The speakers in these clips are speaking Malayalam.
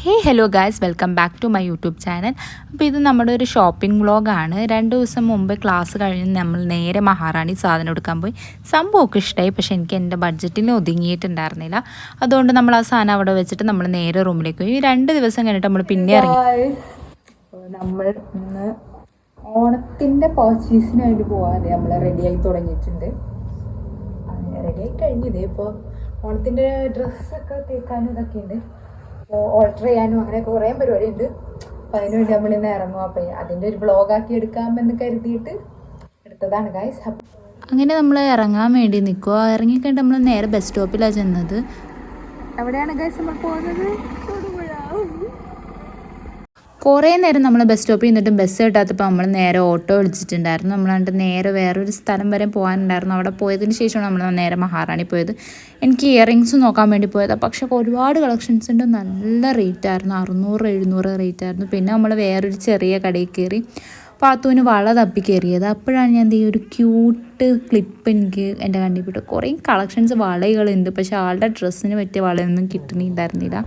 Hey hello guys, welcome back to my YouTube channel. അപ്പോൾ ഇത് നമ്മുടെ ഒരു ഷോപ്പിംഗ് വ്ളോഗാണ്. 2 ദിവസം മുമ്പ് ക്ലാസ് കഴിഞ്ഞ് നമ്മൾ നേരെ മഹാറാണി സാധനം എടുക്കാൻ പോയി. സംഭവമൊക്കെ ഇഷ്ടമായി, പക്ഷേ എനിക്ക് എൻ്റെ ബഡ്ജറ്റിന് ഒതുങ്ങിയിട്ടുണ്ടായിരുന്നില്ല. അതുകൊണ്ട് നമ്മൾ ആ സാധനം അവിടെ വെച്ചിട്ട് നമ്മൾ നേരെ റൂമിലേക്ക് പോയി. 2 ദിവസം കഴിഞ്ഞിട്ട് നമ്മൾ പിന്നെ ഇറങ്ങി. നമ്മൾ ഇന്ന് ഓണത്തിൻ്റെ പർച്ചേസിനായിട്ട് പോകാതെ നമ്മൾ റെഡിയായി തുടങ്ങിയിട്ടുണ്ട്. റെഡിയായി കഴിഞ്ഞത് ഇപ്പോൾ ഓണത്തിൻ്റെ ഡ്രസ്സൊക്കെ തേക്കാനും ഇതൊക്കെ ഉണ്ട്. ഓൾട്ടർ ചെയ്യാനും അങ്ങനെ കുറേ പരിപാടി ഉണ്ട്. അപ്പം അതിനുവേണ്ടി നമ്മളിന്ന് ഇറങ്ങും. അപ്പം അതിൻ്റെ ഒരു വ്ളോഗാക്കി എടുക്കാമെന്ന് കരുതിയിട്ട് എടുത്തതാണ് ഗൈസ്. അങ്ങനെ നമ്മൾ ഇറങ്ങാൻ വേണ്ടി നിൽക്കുക. ഇറങ്ങിക്കഴിഞ്ഞിട്ട് നമ്മൾ നേരെ ബസ് സ്റ്റോപ്പിലാണ് ചെന്നത്. എവിടെയാണ് ഗൈസ് നമ്മൾ പോകുന്നത്? കുറേ നേരം നമ്മൾ ബസ് സ്റ്റോപ്പിൽ നിന്നിട്ടും ബസ് കിട്ടാത്തപ്പോൾ നമ്മൾ നേരെ ഓട്ടോ വിളിച്ചിട്ടുണ്ടായിരുന്നു. നമ്മളാണ്ട് നേരെ വേറൊരു സ്ഥലം വരെ പോകാനുണ്ടായിരുന്നു. അവിടെ പോയതിന് ശേഷമാണ് നമ്മൾ നേരെ മഹാറാണി പോയത്. എനിക്ക് ഇയറിങ്സ് നോക്കാൻ വേണ്ടി പോയതാണ്. പക്ഷേ ഒരുപാട് കളക്ഷൻസ് ഉണ്ട്. നല്ല റേറ്റായിരുന്നു, 600-700 റേറ്റായിരുന്നു. പിന്നെ നമ്മൾ വേറൊരു ചെറിയ കടയിൽ കയറി പാത്തുവിന് വള തപ്പി കയറിയത്. അപ്പോഴാണ് ഞാൻ ഈ ഒരു ക്യൂട്ട് ക്ലിപ്പ് എനിക്ക് എൻ്റെ കണ്ണിൽ പെട്ടു. കുറേ കളക്ഷൻസ് വളകളുണ്ട്, പക്ഷേ ആളുടെ ഡ്രസ്സിന് പറ്റിയ വളയൊന്നും കിട്ടണിണ്ടായിരുന്നില്ല.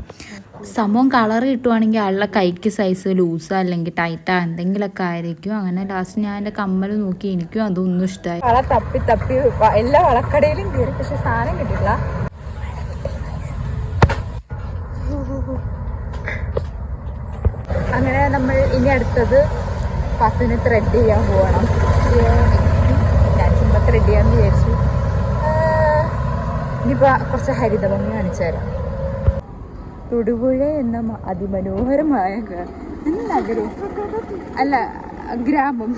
സംഭവം കളർ കിട്ടുവാണെങ്കിൽ ആളുടെ കൈക്ക് സൈസ് ലൂസാ അല്ലെങ്കിൽ ടൈറ്റാ എന്തെങ്കിലുമൊക്കെ ആയിരിക്കും. അങ്ങനെ ലാസ്റ്റ് ഞാൻ എൻ്റെ കമ്മൽ നോക്കി, എനിക്കും അതൊന്നും ഇഷ്ടമായി. വള തപ്പി തപ്പി എല്ലാ വളക്കടയിലും കയറി, പക്ഷെ സാധനം കിട്ടില്ല. അങ്ങനെ നമ്മൾ ഇനി അടുത്തത് പത്തിന് ത്രെഡ് ചെയ്യാൻ പോകണം. ഞാൻ ചുമ്മാ ത്രെഡ് ചെയ്യാമെന്ന് വിചാരിച്ചു. ഇനിയിപ്പോൾ കുറച്ച് ഹരിതഭംഗി കാണിച്ചു തരാം. തൊടുപുഴ എന്ന അതിമനോഹരമായ നഗരം അല്ല ഗ്രാമം.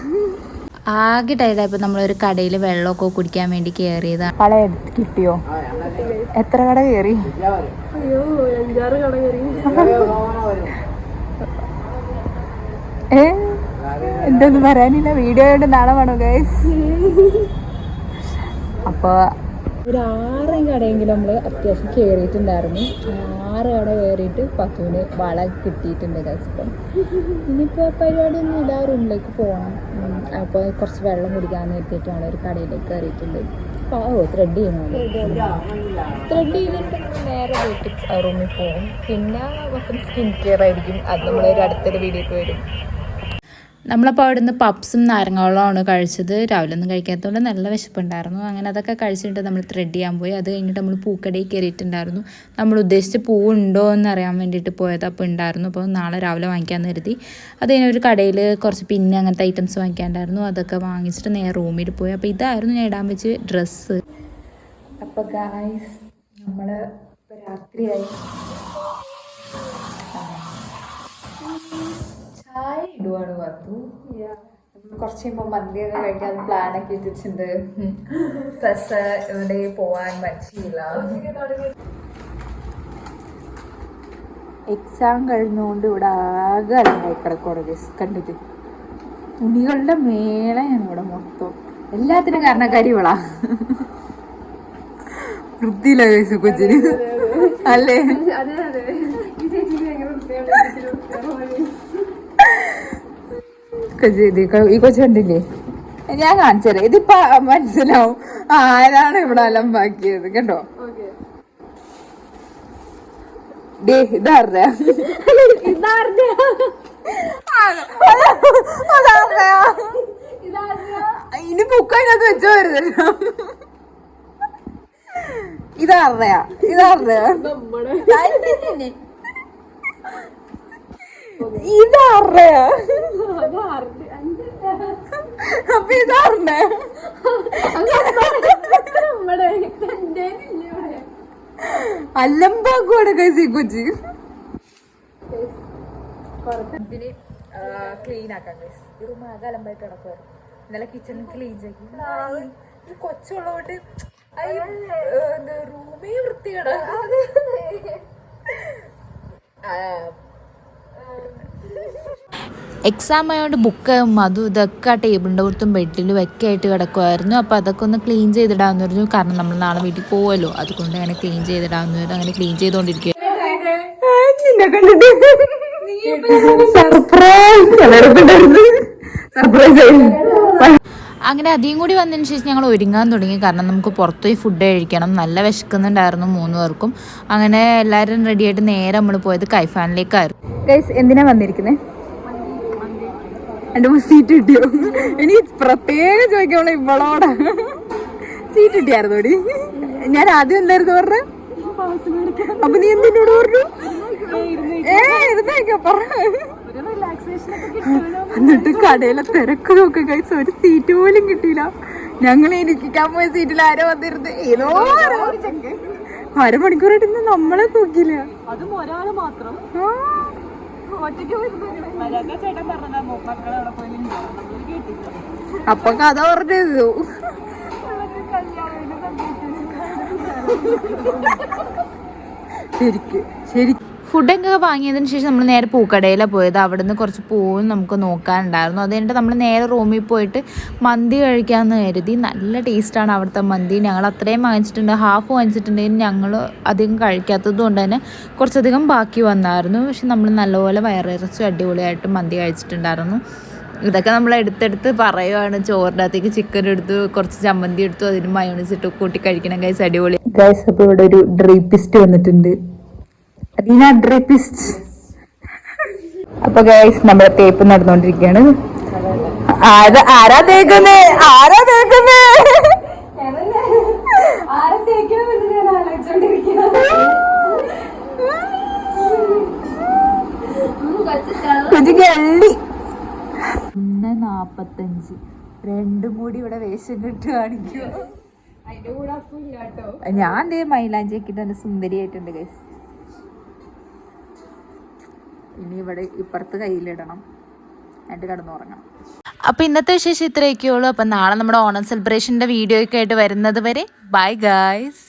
ആകെ ടൈഡായപ്പോൾ നമ്മളൊരു കടയിൽ വെള്ളമൊക്കെ കുടിക്കാൻ വേണ്ടി കയറിയതാണ്. വള കിട്ടിയോ? എത്ര കട കയറി? എന്തൊന്നും പറയാനില്ല. വീഡിയോ കൊണ്ട് നാളെ വേണോ ഗൈസ്? അപ്പോൾ ഒരു 6 കടയെങ്കിലും നമ്മൾ അത്യാവശ്യം കയറിയിട്ടുണ്ടായിരുന്നു. 6 കട കയറിയിട്ട് പത്തുവിന് വള കിട്ടിയിട്ടുണ്ട് ഗൈസ്. ഇപ്പം ഇനിയിപ്പോൾ പരിപാടിയൊന്നും ഇല്ല, റൂമിലേക്ക് പോകണം. അപ്പോൾ കുറച്ച് വെള്ളം കുടിക്കാമെന്ന് എത്തിയിട്ടാണ് ഒരു കടയിലേക്ക് കയറിയിട്ടുണ്ട്. ത്രെഡ് ചെയ്യുന്നുണ്ട്. ത്രെഡ് ചെയ്തിട്ട് നേരെ വീട്ടിൽ റൂമിൽ പോകും. പിന്നെ മൊത്തം സ്കിൻ കെയർ ആയിരിക്കും. അത് നമ്മളൊരു അടുത്തൊരു വീഡിയോക്ക് വരും. നമ്മളപ്പോൾ അവിടെ നിന്ന് പപ്സും നാരങ്ങവെള്ളമാണ് കഴിച്ചത്. രാവിലെ ഒന്നും കഴിക്കാത്തതുകൊണ്ട് നല്ല വിശപ്പുണ്ടായിരുന്നു. അങ്ങനെ അതൊക്കെ കഴിച്ചിട്ട് നമ്മൾ ത്രെഡ് ചെയ്യാൻ പോയി. അത് കഴിഞ്ഞിട്ട് നമ്മൾ പൂക്കടയിൽ കയറിയിട്ടുണ്ടായിരുന്നു. നമ്മൾ ഉദ്ദേശിച്ച പൂവുണ്ടോ എന്ന് അറിയാൻ വേണ്ടിയിട്ട് പോയത്. അപ്പോൾ ഉണ്ടായിരുന്നു. അപ്പോൾ നാളെ രാവിലെ വാങ്ങിക്കാമെന്ന് കരുതി. അത് കഴിഞ്ഞ ഒരു കടയിൽ കുറച്ച് പിന്നെ അങ്ങനത്തെ ഐറ്റംസ് വാങ്ങിക്കാണ്ടായിരുന്നു. അതൊക്കെ വാങ്ങിച്ചിട്ട് നേരെ റൂമിൽ പോയി. അപ്പോൾ ഇതായിരുന്നു ഞാൻ ഇടാൻ വെച്ച് ഡ്രസ്സ്. അപ്പോൾ ഗായ്സ് നമ്മൾ ഇപ്പോൾ രാത്രിയായി. ചായ ഇടുവാണ് പറഞ്ഞു. കുറച്ച് കഴിയുമ്പോൾ മന്തിയൊക്കെ കഴിക്കാൻ പ്ലാനൊക്കെ ഇട്ടിട്ടുണ്ട്. പ്ലസ് ഇവിടെ പോവാൻ പറ്റിയില്ല. എക്സാം കഴിഞ്ഞുകൊണ്ട് ഇവിടെ ആകെ അലമ്പായി കിടക്കുകയാണ് കണ്ടിട്ട്. തുണികളുടെ മേളയാണ് ഇവിടെ മൊത്തം. എല്ലാത്തിനും കാരണക്കാരി ഇവളാ. വൃത്തിയില്ല കേസ് കൊച്ചിന് അല്ലേ? ഈ കൊച്ചു കണ്ടില്ലേ? ഞാൻ കാണിച്ചത് ഇതിപ്പോ മനസ്സിലാവും ആരാണ് ഇവിടെ അലമ്പാക്കിയത് കേട്ടോ. ഇതാരുടെ ഇനി ബുക്കതിനകത്ത് വെച്ചോ വരുന്നല്ലോ. ഇതാരുടെയാ? ഇതാരുടെയാ? ഇതാരുടെയാ? അപ്പൊ ഇതാറുണ്ടേ? അല്ലമ്പാക്കോടെ കൈസി കൊച്ചി ഇതിന് ക്ലീൻ ആക്കാം ഗൈസ്. ഈ റൂം ആകെ അലമ്പായിട്ട് കിടക്കുമായിരുന്നു. ഇന്നലെ കിച്ചൺ ക്ലീൻ ചെയ്യും. ഈ കൊച്ചുള്ളതുകൊണ്ട് റൂമേ വൃത്തികേടാ. എക്സാം ആയതുകൊണ്ട് ബുക്കും അതും ഇതൊക്കെ ആ ടേബിളിൻ്റെ പുറത്തും ബെഡിലും ഒക്കെ ആയിട്ട് കിടക്കുമായിരുന്നു. അപ്പോൾ അതൊക്കെ ഒന്ന് ക്ലീൻ ചെയ്തിടാമെന്ന് പറഞ്ഞു. കാരണം നമ്മൾ നാളെ വീട്ടിൽ പോകുമല്ലോ, അതുകൊണ്ട് അങ്ങനെ ക്ലീൻ ചെയ്തിടാമെന്ന് പറഞ്ഞു. അങ്ങനെ ക്ലീൻ ചെയ്തുകൊണ്ടിരിക്കുക. സർപ്രൈസ് അങ്ങനെ അധികം കൂടി വന്നതിന് ശേഷം ഞങ്ങൾ ഒരുങ്ങാൻ തുടങ്ങി. കാരണം നമുക്ക് പുറത്തുപോയി ഫുഡ് കഴിക്കണം, നല്ല വിശക്കുന്നുണ്ടായിരുന്നു 3 പേർക്കും. അങ്ങനെ എല്ലാവരും റെഡിയായിട്ട് നേരെ നമ്മൾ പോയത് കൈഫാനിലേക്കായിരുന്നു. ഗൈസ്, എന്തിനാ വന്നിരിക്കുന്നത്? എൻ്റെ സീറ്റ് കിട്ടിയോ? എനിക്ക് പ്രത്യേകം ചോദിക്കാനുള്ള ഇവളോടാ. സീറ്റ് കിട്ടിയായിരുന്നു ഓടി. ഞാൻ ആദ്യം എന്തായിരുന്നു പറഞ്ഞ? അപ്പൊ നീ എന്തിനോട് പറഞ്ഞു? ഇരുന്നേക്കോ പറ. എന്നിട്ട് കടയിലെ തിരക്ക് നോക്ക് ഗൈസ്, ഒരു സീറ്റ് പോലും കിട്ടിയില്ല. ഞങ്ങൾ ഇരിക്കാൻ പോയ സീറ്റിൽ ആരോ വന്നിരുന്ന് ഏതോ അരമണിക്കൂറായിട്ട് നമ്മളെ നോക്കിയില്ല. അപ്പൊ കഥ പറഞ്ഞത് ശരിക്കും. ഫുഡൊക്കെ വാങ്ങിയതിന് ശേഷം നമ്മൾ നേരെ പൂക്കടയിലാണ് പോയത്. അവിടെ നിന്ന് കുറച്ച് പൂവും നമുക്ക് നോക്കാനുണ്ടായിരുന്നു. അതുകഴിഞ്ഞിട്ട് നമ്മൾ നേരെ റൂമിൽ പോയിട്ട് മന്തി കഴിക്കാമെന്ന് കരുതി. നല്ല ടേസ്റ്റാണ് അവിടുത്തെ മന്തി. ഞങ്ങൾ അത്രയും വാങ്ങിച്ചിട്ടുണ്ട്, ഹാഫ് വാങ്ങിച്ചിട്ടുണ്ടെങ്കിൽ ഞങ്ങൾ അധികം കഴിക്കാത്തത് കൊണ്ട് തന്നെ കുറച്ചധികം ബാക്കി വന്നായിരുന്നു. പക്ഷെ നമ്മൾ നല്ലപോലെ വയറിറച്ച് അടിപൊളിയായിട്ട് മന്തി കഴിച്ചിട്ടുണ്ടായിരുന്നു. ഇതൊക്കെ നമ്മൾ എടുത്തെടുത്ത് പറയുവാണ്. ചോറിൻ്റെ അകത്തേക്ക് ചിക്കൻ എടുത്തു, കുറച്ച് ചമ്മന്തി എടുത്തു, അതിന് മയോണൈസ് ഇട്ട് കൂട്ടി കഴിക്കണം ഗൈസ്, അടിപൊളി ഗൈസ്. അപ്പോൾ ഇവിടെ ഒരു ഡ്രീപ്പിസ്റ്റ് വന്നിട്ടുണ്ട്. അപ്പൊ ഗൈസ്, നമ്മുടെ തേപ്പ് നടന്നുകൊണ്ടിരിക്കുകയാണ്. ആരാ തേക്കുന്നേ? ഗള്ളി 1:45 രണ്ടും കൂടി ഇവിടെ വേഷം കെട്ട് കാണിക്കുക. ഞാൻ മൈലാഞ്ചി ആക്കിട്ട് നല്ല സുന്ദരിയായിട്ടുണ്ട് ഗൈസ്. ഇനി ഇവിടെ ഇപ്പുറത്ത് കയ്യിലിടണം, എന്നിട്ട് കിടന്നുറങ്ങണം. അപ്പോൾ ഇന്നത്തെ വിശേഷം ഇത്രയൊക്കെയുള്ളൂ. അപ്പം നാളെ നമ്മുടെ ഓണം സെലിബ്രേഷൻ്റെ വീഡിയോ ഒക്കെ ആയിട്ട് വരുന്നത് വരെ ബൈ ഗൈസ്.